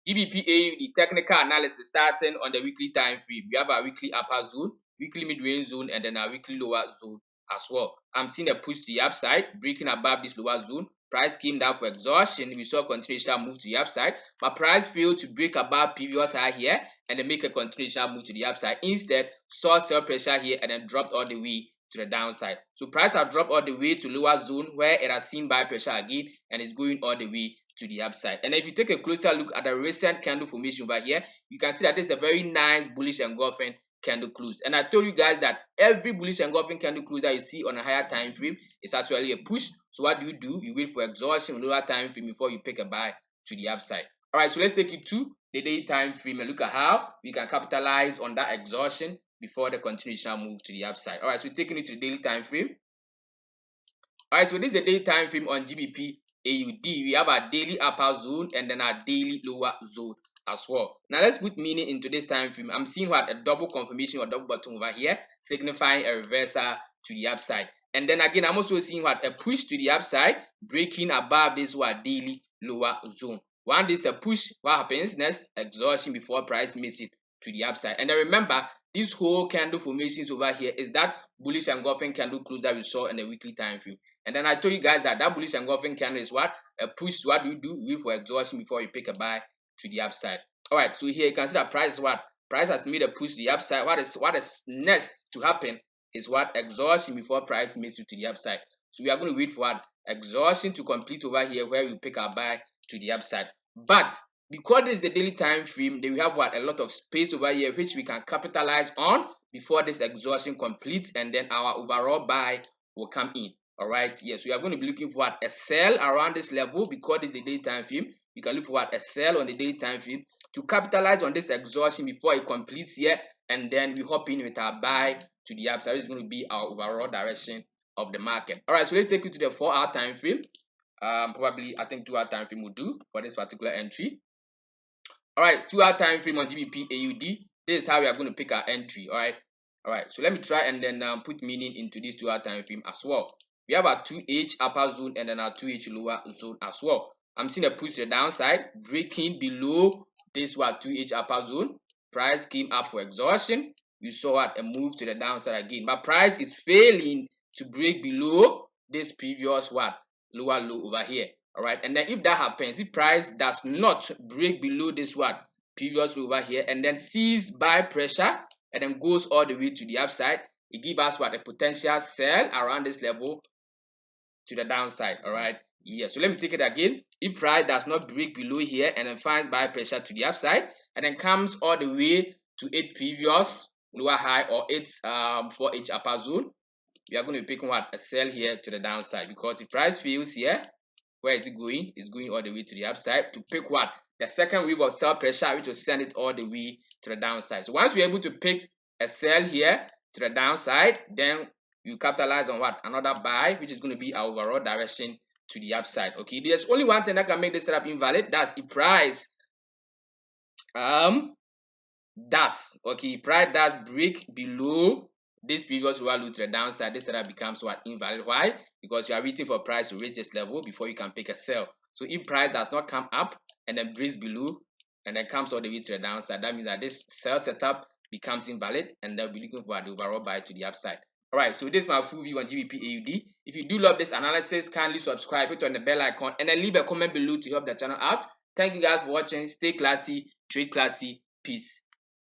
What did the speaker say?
the technical analysis starting on the weekly time frame. We have our weekly upper zone, weekly mid-range zone, and then our weekly lower zone as well. I'm seeing a push to the upside, breaking above this lower zone. Price came down for exhaustion. We saw a continuation move to the upside, but price failed to break above previous high here and then make a continuation move to the upside. Instead, saw sell pressure here and then dropped all the way to the downside. So price has dropped all the way to lower zone where it has seen buy pressure again and is going all the way to the upside. And if you take a closer look at the recent candle formation over here, you can see that this is a very nice bullish engulfing candle close. And I told you guys that every bullish engulfing candle close that you see on a higher time frame is actually a push. So what do? You wait for exhaustion on lower time frame before you pick a buy to the upside. All right, so let's take it to the daily time frame and look at how we can capitalize on that exhaustion before the continuation move to the upside. All right, so taking it to the daily time frame. All right, so this is the daily time frame on GBP AUD. We have our daily upper zone and then our daily lower zone as well. Now let's put meaning into this time frame. I'm seeing what a double confirmation or double bottom over here, signifying a reversal to the upside. And then again, I'm also seeing what a push to the upside, breaking above this what daily lower zone. Once this is a push, what happens next? Exhaustion before price makes it to the upside. And then remember, this whole candle formations over here is that bullish engulfing candle close that we saw in the weekly time frame. And then I told you guys that bullish engulfing candle is what? A push. What do? Wait for exhaustion before you pick a buy to the upside. All right, so here you can see that price is what? Price has made a push to the upside. What is next to happen is what? Exhaustion before price makes it to the upside. So we are going to wait for what? Exhaustion to complete over here where we pick our buy to the upside. But because this is the daily time frame, then we have what? A lot of space over here which we can capitalize on before this exhaustion completes, and then our overall buy will come in. All right, yes, we are going to be looking for what? A sell around this level because this is the daily time frame. You can look for what? A sell on the daily time frame to capitalize on this exhaustion before it completes here, and then we hop in with our buy to the upside. It's going to be our overall direction of the market. All right, so let's take you to the 4-hour time frame. Probably I think 2-hour time frame will do for this particular entry. All right, 2-hour time frame on GBP AUD. This is how we are going to pick our entry. All right. So let me try and then put meaning into this 2-hour time frame as well. We have our 2H upper zone and then our 2H lower zone as well. I'm seeing a push to the downside, breaking below this 2H upper zone. Price came up for exhaustion. You saw what? A move to the downside again. But price is failing to break below this previous lower low over here. All right, and then if that happens, if price does not break below this previous low over here and then sees buy pressure and then goes all the way to the upside, it gives us a potential sell around this level to the downside. All right, yeah, so let me take it again. If price does not break below here and then finds buy pressure to the upside and then comes all the way to its previous lower high or its 4H upper zone, we are going to be picking a sell here to the downside, because if price fails here, where is it going? It's going all the way to the upside to pick the second wave of sell pressure, which will send it all the way to the downside. So once we're able to pick a sell here to the downside, then you capitalize on another buy, which is going to be our overall direction to the upside. Okay, there's only one thing that can make this setup invalid. That's if price does break below this previous low to the downside, this setup becomes invalid. Why? Because you are waiting for price to reach this level before you can pick a sell. So if price does not come up and then breaks below and then comes all the way to the downside, that means that this sell setup becomes invalid and they'll be looking for the overall buy to the upside. All right, so this is my full view on GBP AUD. If you do love this analysis, kindly subscribe, hit on the bell icon, and then leave a comment below to help the channel out. Thank you guys for watching. Stay classy, trade classy, peace.